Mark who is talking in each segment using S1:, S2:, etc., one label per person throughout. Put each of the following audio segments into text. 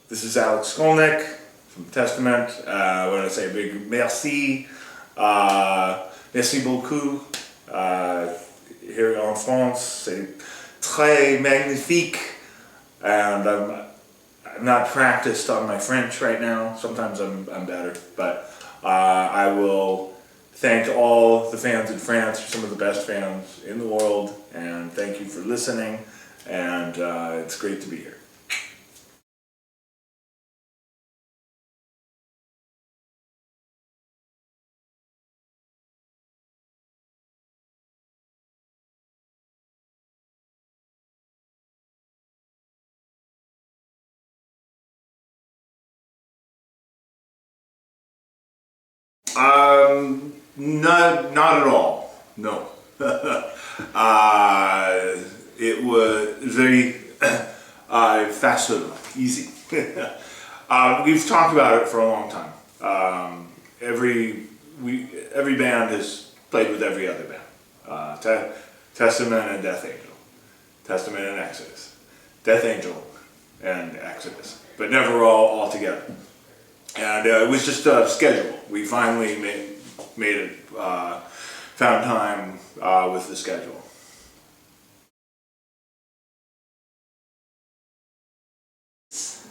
S1: This is Alex Skolnick from Testament. I want to say a big merci. Merci beaucoup. Here en France, c'est très magnifique. And I'm not practiced on my French right now. Sometimes I'm better. But I will thank all the fans in France. You're some of the best fans in the world. And thank you for listening. And it's great to be here. Not at all. No. It was very facile, easy. We've talked about it for a long time. Every band has played with every other band. Testament and Death Angel, Testament and Exodus, Death Angel and Exodus, but never all together. And it was just a schedule. We finally made it, found time with the schedule.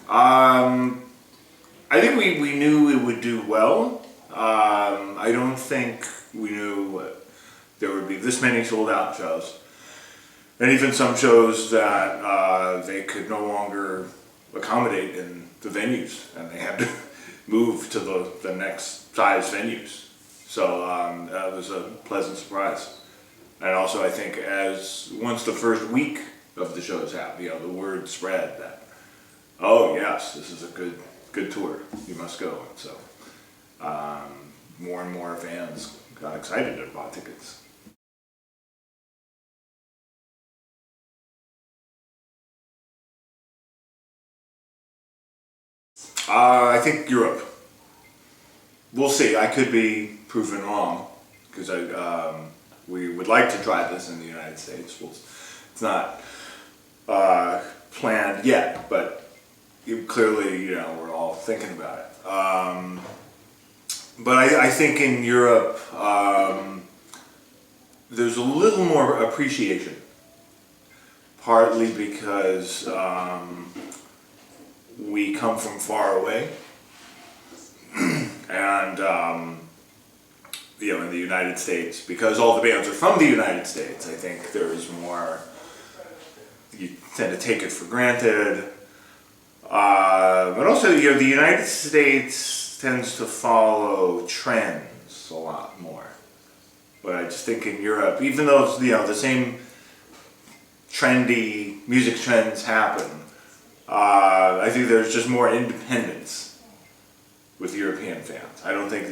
S1: I think we knew it would do well. I don't think we knew there would be this many sold out shows. And even some shows that they could no longer accommodate in the venues, and they had to move to the next size venues. So that was a pleasant surprise. And also I think once the first week of the shows happened, the word spread that, oh yes, this is a good tour, you must go. And so more and more fans got excited and bought tickets. I think Europe. We'll see. I could be proven wrong because we would like to try this in the United States. It's not planned yet, but clearly, we're all thinking about it. But I think in Europe, there's a little more appreciation, partly because we come from far away, and in the United States, because all the bands are from the United States, I think there's more, you tend to take it for granted, but also, the United States tends to follow trends a lot more, but I just think in Europe, even though, the same trendy music trends happen, I think there's just more independence with European fans. I don't think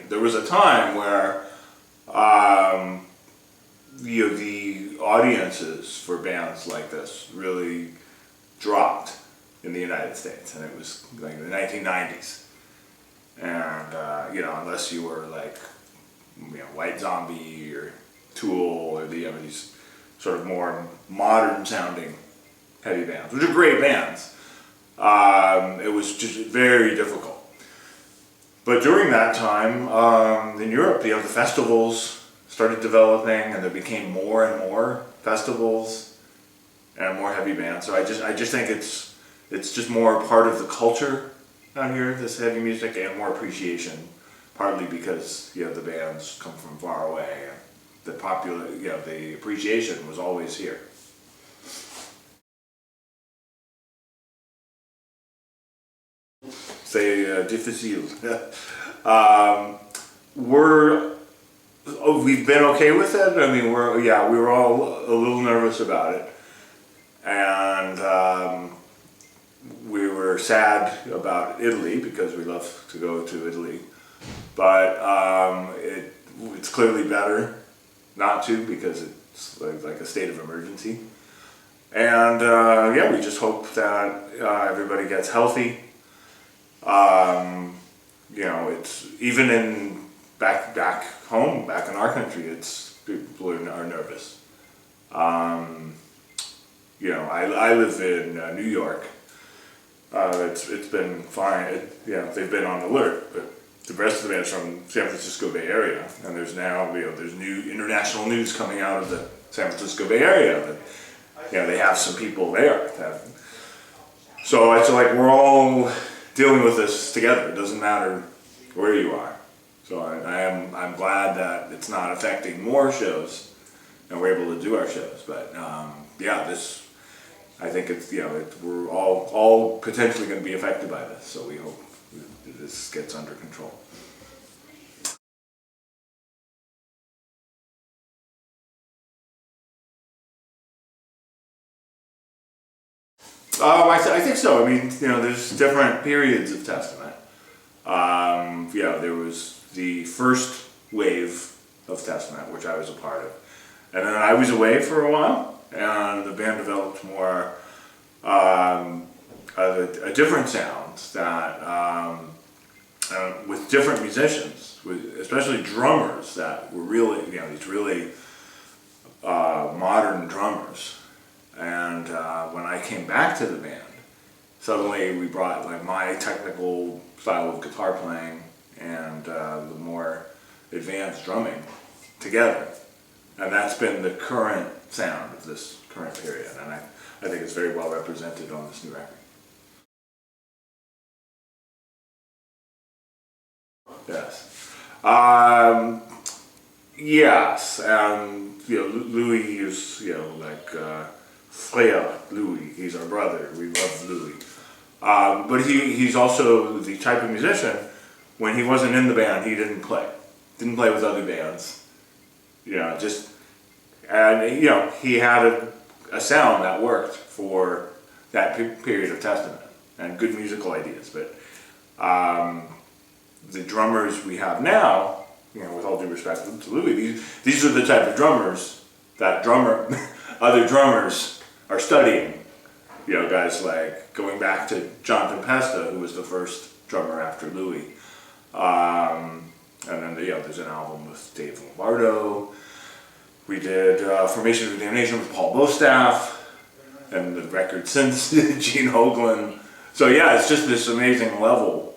S1: there was a time where, the audiences for bands like this really dropped in the United States, and it was like the 1990s. And, unless you were like, White Zombie or Tool or these sort of more modern sounding heavy bands, which are great bands. It was just very difficult. But during that time, in Europe, the festivals started developing, and there became more and more festivals and more heavy bands. So I just think it's just more part of the culture out here, this heavy music, and more appreciation, partly because the bands come from far away, and the appreciation was always here. C'est difficile. We've been okay with it. I mean, we were all a little nervous about it, and we were sad about Italy because we love to go to Italy, but it's clearly better not to, because it's like a state of emergency, and we just hope that everybody gets healthy. It's even in back home, back in our country, people are nervous. I live in New York, it's been fine. They've been on alert, but the rest of the band is from San Francisco Bay Area, and there's now there's new international news coming out of the San Francisco Bay Area that they have some people there. So it's like we're all dealing with this together. It doesn't matter where you are. So I'm glad that it's not affecting more shows, and we're able to do our shows. But I think it's we're all potentially going to be affected by this. So we hope this gets under control. I think so. I mean, there's different periods of Testament. There was the first wave of Testament, which I was a part of. And then I was away for a while, and the band developed more a different sound that with different musicians, especially drummers that were really, these really modern drummers. And when I came back to the band, suddenly we brought like my technical style of guitar playing and the more advanced drumming together. And that's been the current sound of this current period. And I think it's very well represented on this new record. Yes. Yes. Louie is, vrier, Louie. He's our brother. We love Louie. But he's also the type of musician, when he wasn't in the band, he didn't play. Didn't play with other bands. He had a sound that worked for that period of Testament and good musical ideas. But the drummers we have now, with all due respect to Louie, these are the type of drummers that other drummers are studying. Guys like going back to Jonathan Pesta, who was the first drummer after Louie. And then there's an album with Dave Lombardo. We did Formation of Damnation with Paul Bostaff, and the record since Gene Hoglan. So it's just this amazing level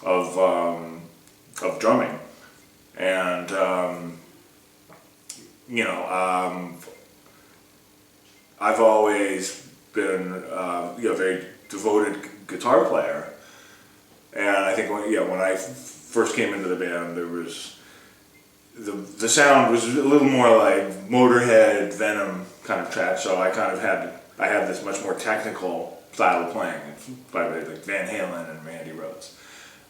S1: of drumming, and I've always been a very devoted guitar player, and I think when I first came into the band, there was the sound was a little more like Motorhead, Venom kind of track. So I had this much more technical style of playing by like Van Halen and Randy Rhoads,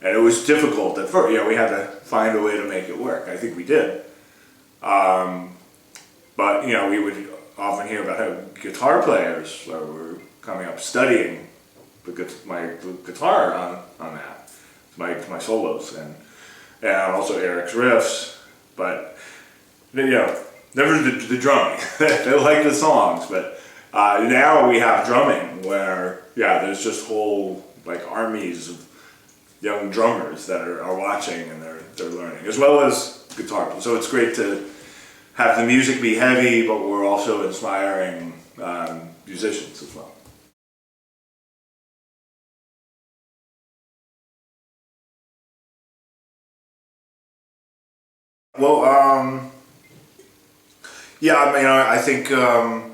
S1: and it was difficult at first. We had to find a way to make it work. I think we did, but we would often hear about how guitar players were coming up studying my guitar on that, my solos and also Eric's riffs. But never the drumming. They like the songs, but now we have drumming where there's just whole like armies of young drummers that are watching and they're learning, as well as guitar. So it's great to have the music be heavy, but we're also inspiring musicians as well. Well, I think, I'm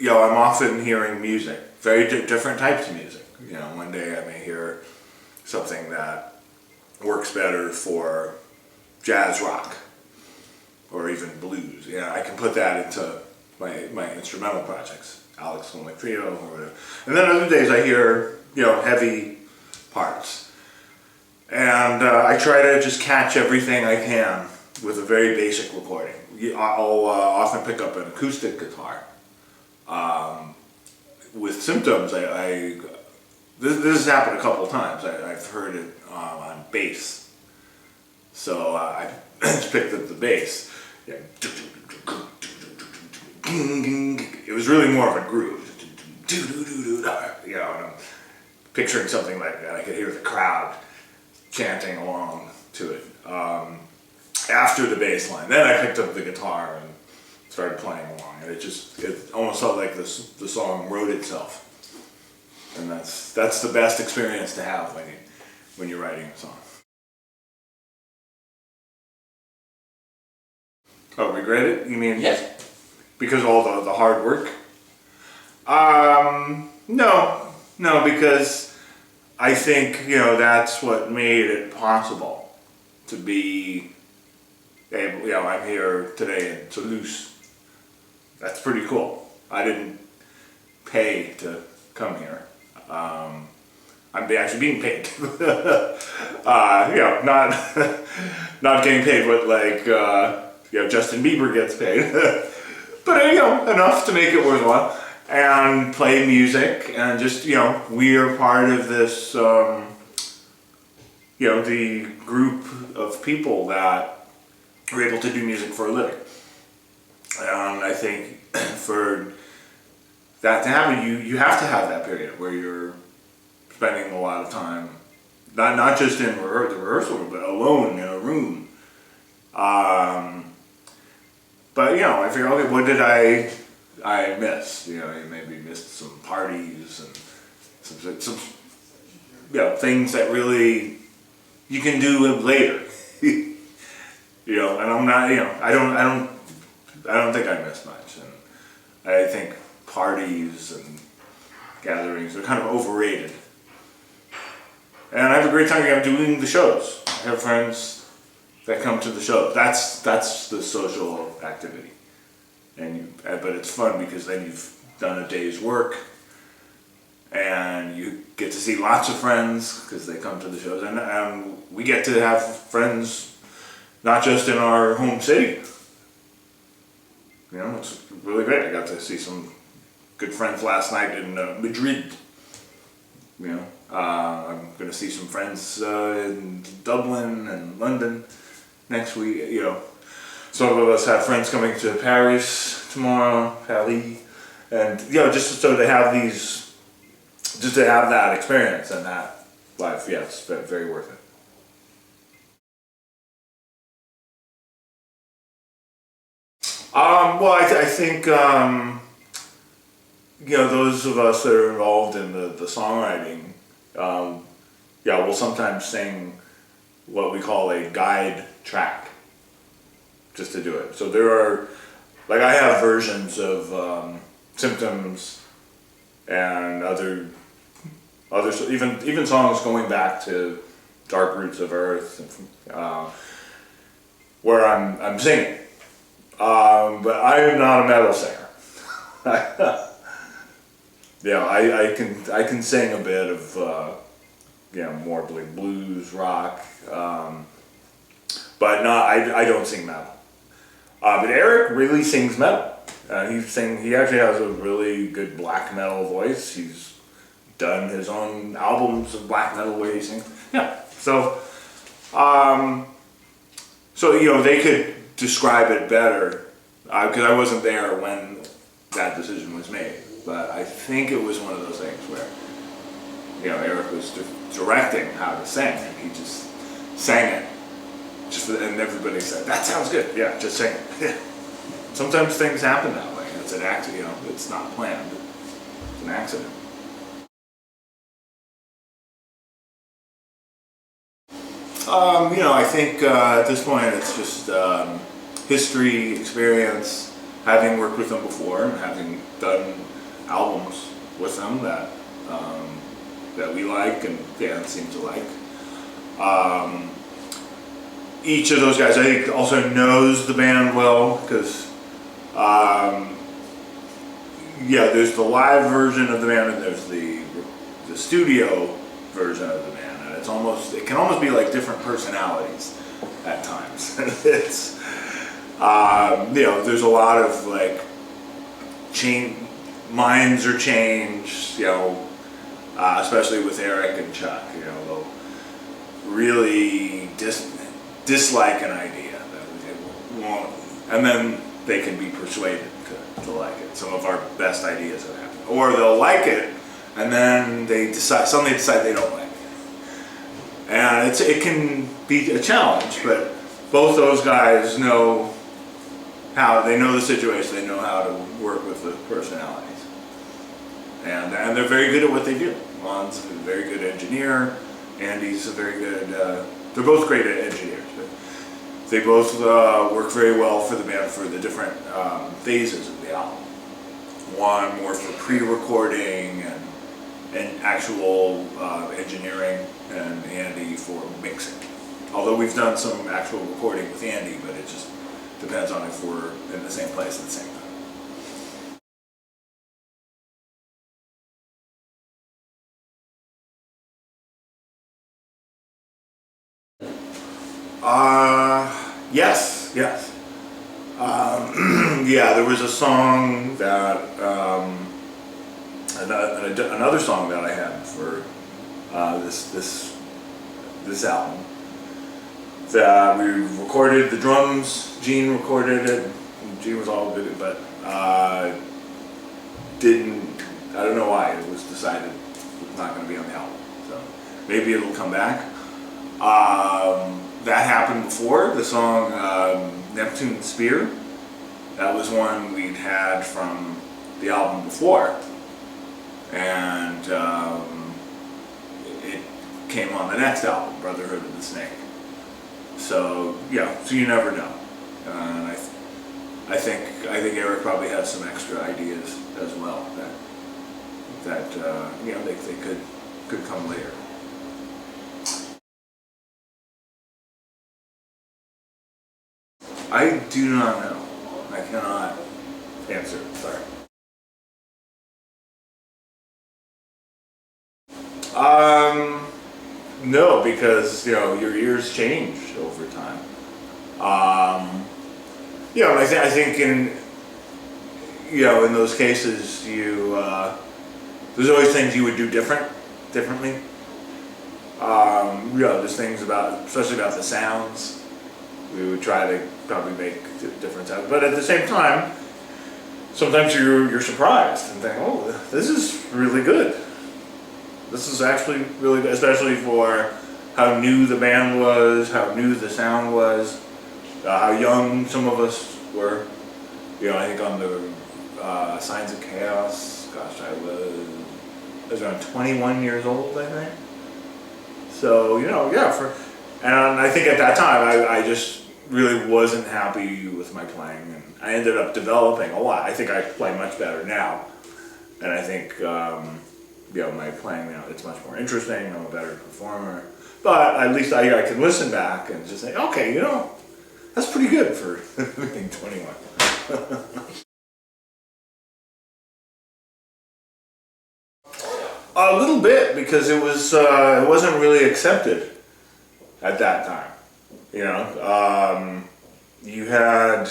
S1: often hearing music, very different types of music. One day I may hear something that works better for jazz rock or even blues. I can put that into my instrumental projects, Alex Skolnick Trio or whatever. And then other days I hear, heavy parts. And I try to just catch everything I can with a very basic recording. I'll often pick up an acoustic guitar. With Symptoms, this has happened a couple of times. I've heard it on bass. So I just picked up the bass. It was really more of a groove. And I'm picturing something like that. I could hear the crowd chanting along to it. After the bass line, then I picked up the guitar and started playing along, and it almost felt like the song wrote itself. And that's the best experience to have when you're writing a song. Oh, regret it? You mean?
S2: Yes.
S1: Because of all the hard work? No, because I think, that's what made it possible to be able, I'm here today in Toulouse. That's pretty cool. I didn't pay to come here. I'm actually being paid. Not getting paid what Justin Bieber gets paid. But enough to make it worthwhile. And play music, and just, we are part of this, the group of people that are able to do music for a living. And I think for that to happen, you have to have that period where you're spending a lot of time, not just in the rehearsal, but alone in a room. But, I figure, okay, what did I missed. You maybe missed some parties and some things that really you can do later. And I'm not, I don't think I missed much. And I think parties and gatherings are kind of overrated. And I have a great time doing the shows. I have friends that come to the shows. That's the social activity. But it's fun because then you've done a day's work, and you get to see lots of friends because they come to the shows, and we get to have friends not just in our home city. It's really great. I got to see some good friends last night in Madrid. I'm going to see some friends in Dublin and London next week. Some of us have friends coming to Paris tomorrow, Paris, and just so to have that experience and that life, it's very worth it. Well, I think those of us that are involved in the songwriting, we'll sometimes sing what we call a guide track. Just to do it. So there are, I have versions of Symptoms and other even songs going back to Dark Roots of Earth, where I'm singing. But I am not a metal singer. I can sing a bit of more blues, rock, but I don't sing metal. But Eric really sings metal. He actually has a really good black metal voice. He's done his own albums of black metal where he sings. Yeah. So they could describe it better because I wasn't there when that decision was made. But I think it was one of those things where Eric was directing how to sing, and he just sang it. And everybody said, "That sounds good. Yeah, just sing it." Sometimes things happen that way. It's an accident. It's not planned. It's an accident. I think at this point it's just history, experience, having worked with them before and having done albums with them that we like and fans seem to like. Each of those guys, I think, also knows the band well because, there's the live version of the band and there's the studio version of the band, and it can almost be like different personalities at times. It's, there's a lot of minds are changed, especially with Eric and Chuck. They'll really dislike an idea that they won't, and then they can be persuaded to like it. Some of our best ideas have happened, or they'll like it, and then suddenly decide they don't like it, and it can be a challenge. But both those guys know the situation, they know how to work with the personalities, and they're very good at what they do. Juan's a very good engineer. Andy's a very good, they're both great engineers, but they both work very well for the band for the different phases of the album. Juan more for pre-recording and actual engineering, and Andy for mixing. Although we've done some actual recording with Andy, but it just depends on if we're in the same place at the same time. Yes. Yeah, there was a song that, another song that I had for this album that we recorded the drums. Gene recorded it. Gene was all good, but didn't. I don't know why it was decided it's not going to be on the album. So maybe it'll come back. That happened before the song Neptune Spear. That was one we'd had from the album before, and it came on the next album, Brotherhood of the Snake. So yeah, so you never know. And I think Eric probably has some extra ideas as well that they could come later. I do not know. I cannot answer. Sorry. No, because your ears change over time. And I think in those cases there's always things you would do differently. There's things especially about the sounds. We would try to probably make different sounds, but at the same time, sometimes you're surprised and think, "Oh, this is really good. This is actually really good," especially for how new the band was, how new the sound was, how young some of us were. I think on the Signs of Chaos, gosh, I was around 21 years old, I think. So and I think at that time I just really wasn't happy with my playing, and I ended up developing a lot. I think I play much better now, and I think my playing now, it's much more interesting. I'm a better performer, but at least I can listen back and just say, okay, that's pretty good for being 21. A little bit, because it wasn't really accepted at that time. You had,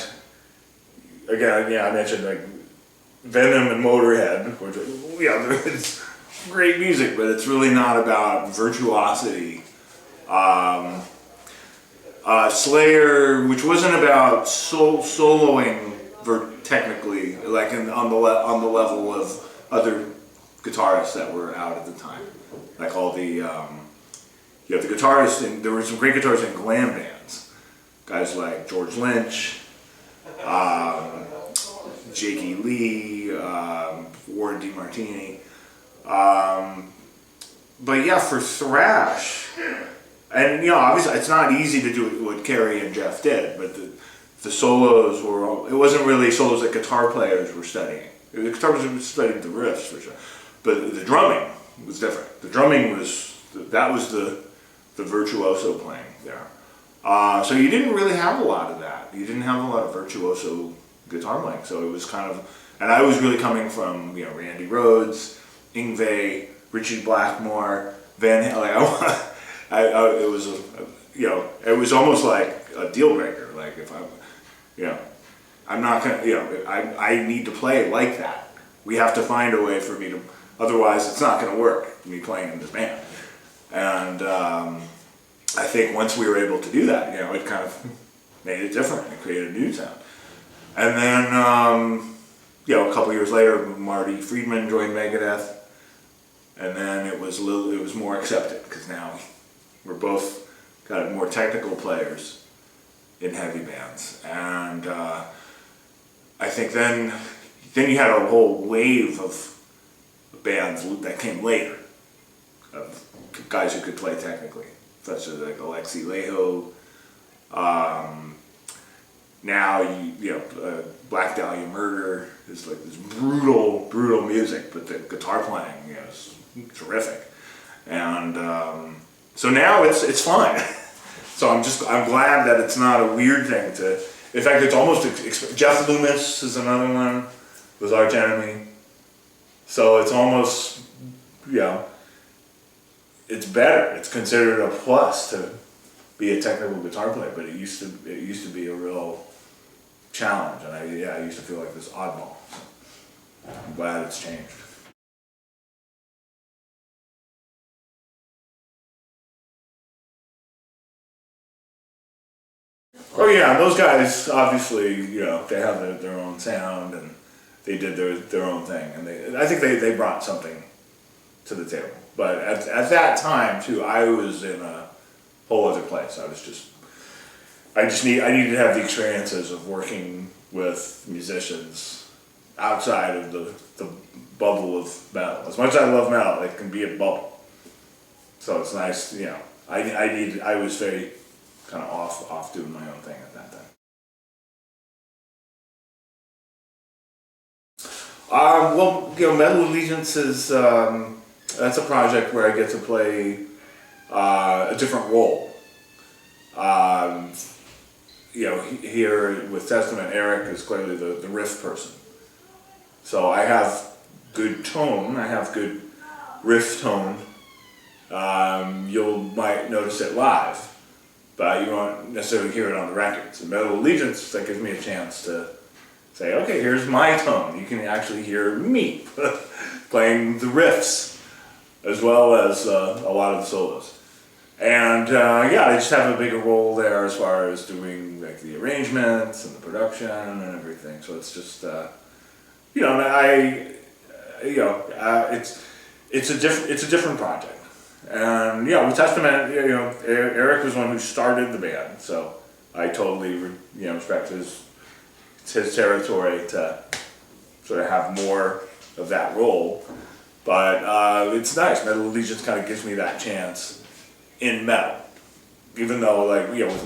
S1: again, I mentioned like Venom and Motorhead, which it's great music, but it's really not about virtuosity. Slayer, which wasn't about soloing technically, like on the level of other guitarists that were out at the time, like all the the guitarists, and there were some great guitarists in glam bands, guys like George Lynch, Jakey Lee, Warren DeMartini, but yeah, for thrash, and obviously it's not easy to do what Kerry and Jeff did, but the solos it wasn't really solos that guitar players were studying. The guitar players were studying the riffs for sure, but the drumming was different. The drumming was the virtuoso playing there. So you didn't really have a lot of that. You didn't have a lot of virtuoso guitar playing. So it was kind of, and I was really coming from Randy Rhoads, Yngwie, Richie Blackmore, Van Halen. It was it was almost like a deal breaker. Like if I'm not gonna, I need to play like that. We have to find a way for me to, otherwise it's not gonna work, me playing in this band. And I think once we were able to do that, it kind of made it different and created a new sound. And then, a couple years later, Marty Friedman joined Megadeth, and then it was more accepted, because now we're both kind of more technical players in heavy bands. And I think then you had a whole wave of bands that came later. of guys who could play technically, such as like Alex Skolnick. Now Black Dahlia Murder is like this brutal music, but the guitar playing is terrific, and so now it's fun. So I'm glad that it's not a weird thing to. In fact, it's almost Jeff Loomis is another one, was Arch Enemy. So it's almost it's better. It's considered a plus to be a technical guitar player, but it used to be a real challenge, and I used to feel like this oddball. So I'm glad it's changed. Oh yeah, those guys obviously they have their own sound, and they did their own thing, and I think they brought something to the table. But at that time too, I was in a whole other place. I needed to have the experiences of working with musicians outside of the bubble of metal. As much as I love metal, it can be a bubble. So it's nice, I was very kind of off doing my own thing at that time. Metal Allegiance is that's a project where I get to play a different role. Here with Testament, Eric is clearly the riff person. So I have good tone, I have good riff tone. You might notice it live, but you won't necessarily hear it on the records. In Metal Allegiance, that gives me a chance to say, okay, here's my tone. You can actually hear me playing the riffs as well as a lot of the solos. And I just have a bigger role there as far as doing like the arrangements and the production and everything. So it's just it's a different project. And with Testament, Eric was the one who started the band, so I totally respect his territory to sort of have more of that role. But it's nice. Metal Allegiance kind of gives me that chance in metal, even though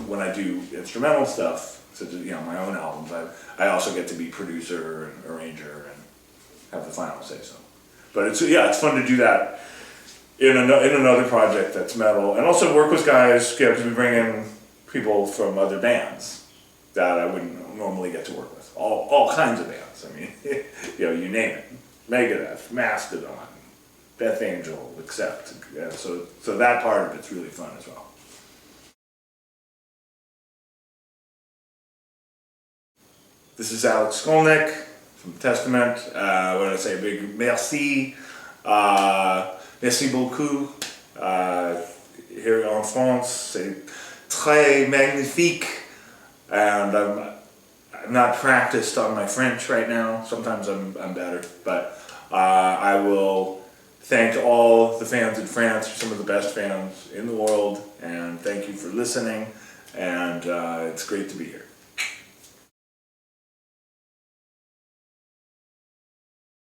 S1: when I do instrumental stuff, such as my own albums, I also get to be producer and arranger and have the final say so. But it's fun to do that in another project that's metal, and also work with guys, because we bring in people from other bands that I wouldn't normally get to work with. All kinds of bands. I mean, you name it. Megadeth, Mastodon, Death Angel, Accept. So that part of it's really fun as well. This is Alex Skolnick from Testament. I want to say a big merci. Merci beaucoup. Here en France, c'est très magnifique. And I'm not practiced on my French right now. Sometimes I'm better, but I will thank all the fans in France. You're some of the best fans in the world, and thank you for listening. And it's great to be here.